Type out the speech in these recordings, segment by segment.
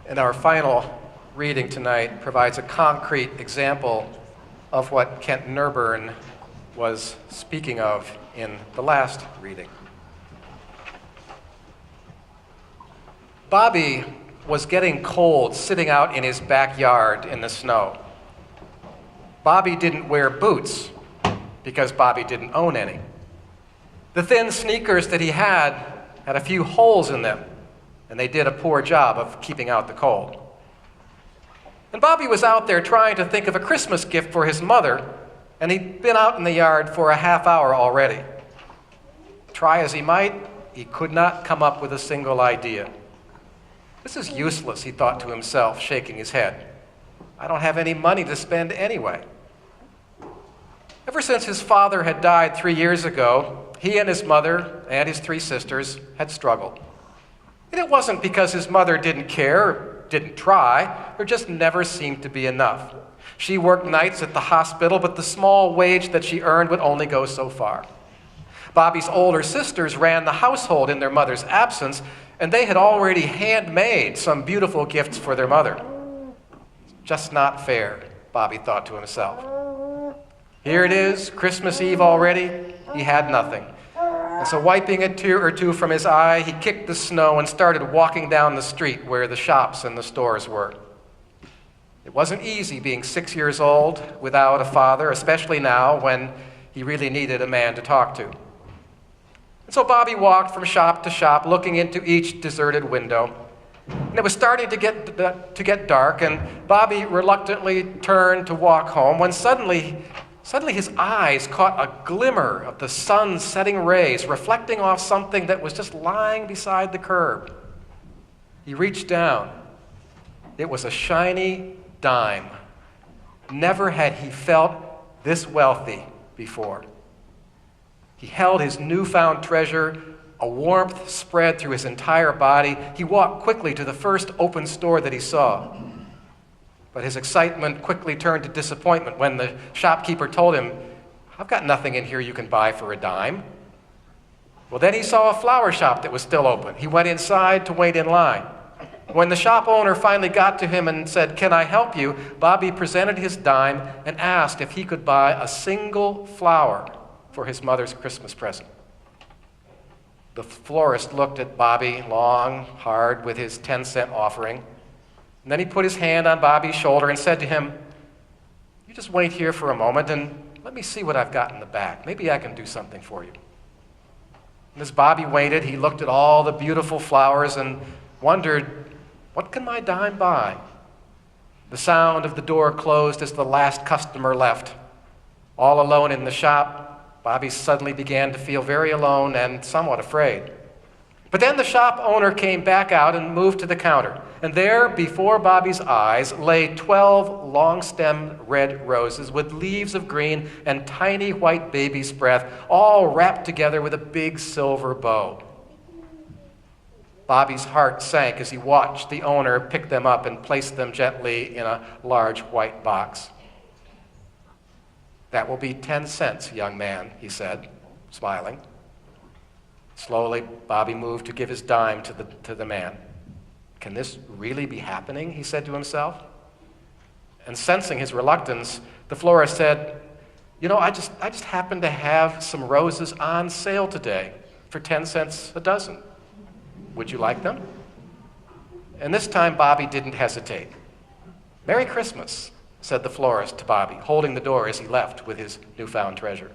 And our final reading tonight provides a concrete example of what Kent Nerburn was speaking of in the last reading. Bobby was getting cold sitting out in his backyard in the snow. Bobby didn't wear boots because Bobby didn't own any. The thin sneakers that he had a few holes in them, and they did a poor job of keeping out the cold. And Bobby was out there trying to think of a Christmas gift for his mother, and he'd been out in the yard for a half hour already. Try as he might, he could not come up with a single idea. This is useless, he thought to himself, shaking his head. I don't have any money to spend anyway. Ever since his father had died 3 years ago, he and his mother and his 3 sisters had struggled. And it wasn't because his mother didn't care or didn't try. There just never seemed to be enough. She worked nights at the hospital, but the small wage that she earned would only go so far. Bobby's older sisters ran the household in their mother's absence, and they had already handmade some beautiful gifts for their mother. Just not fair, Bobby thought to himself. Here it is, Christmas Eve already. He had nothing. And so wiping a tear or two from his eye, he kicked the snow and started walking down the street where the shops and the stores were. It wasn't easy being 6 years old without a father, especially now when he really needed a man to talk to. And so Bobby walked from shop to shop, looking into each deserted window. And it was starting to get dark, and Bobby reluctantly turned to walk home when suddenly his eyes caught a glimmer of the sun's setting rays reflecting off something that was just lying beside the curb. He reached down. It was a shiny dime. Never had he felt this wealthy before. He held his newfound treasure. A warmth spread through his entire body. He walked quickly to the first open store that he saw. But his excitement quickly turned to disappointment when the shopkeeper told him, I've got nothing in here you can buy for a dime. Well, then he saw a flower shop that was still open. He went inside to wait in line. When the shop owner finally got to him and said, can I help you? Bobby presented his dime and asked if he could buy a single flower for his mother's Christmas present. The florist looked at Bobby long, hard, with his 10-cent offering. And then he put his hand on Bobby's shoulder and said to him, you just wait here for a moment and let me see what I've got in the back. Maybe I can do something for you. And as Bobby waited, he looked at all the beautiful flowers and wondered, what can my dime buy? The sound of the door closed as the last customer left. All alone in the shop, Bobby suddenly began to feel very alone and somewhat afraid. But then the shop owner came back out and moved to the counter. And there, before Bobby's eyes, lay 12 long-stemmed red roses with leaves of green and tiny white baby's breath, all wrapped together with a big silver bow. Bobby's heart sank as he watched the owner pick them up and place them gently in a large white box. That will be 10 cents, young man, he said, smiling. Slowly, Bobby moved to give his dime to the man. Can this really be happening? He said to himself. And sensing his reluctance, the florist said, you know, I just happened to have some roses on sale today for 10 cents a dozen. Would you like them? And this time, Bobby didn't hesitate. Merry Christmas, said the florist to Bobby, holding the door as he left with his newfound treasure.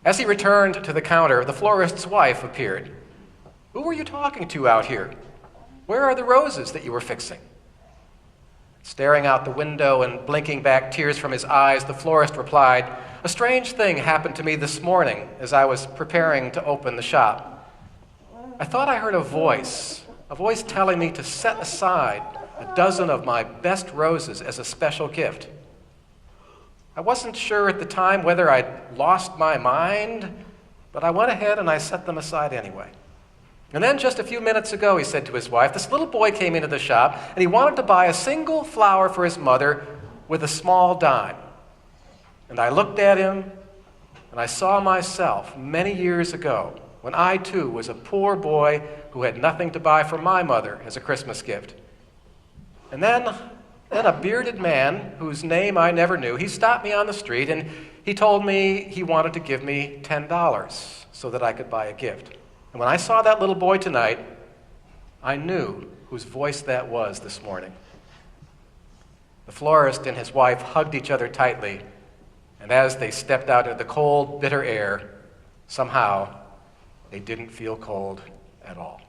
As he returned to the counter, the florist's wife appeared. Who were you talking to out here? Where are the roses that you were fixing? Staring out the window and blinking back tears from his eyes, the florist replied, a strange thing happened to me this morning as I was preparing to open the shop. I thought I heard a voice telling me to set aside a dozen of my best roses as a special gift. I wasn't sure at the time whether I'd lost my mind, but I went ahead and I set them aside anyway. And then just a few minutes ago, he said to his wife, this little boy came into the shop and he wanted to buy a single flower for his mother with a small dime. And I looked at him and I saw myself many years ago when I too was a poor boy who had nothing to buy for my mother as a Christmas gift. And then a bearded man, whose name I never knew, he stopped me on the street and he told me he wanted to give me $10 so that I could buy a gift. And when I saw that little boy tonight, I knew whose voice that was this morning. The florist and his wife hugged each other tightly, and as they stepped out into the cold, bitter air, somehow they didn't feel cold at all.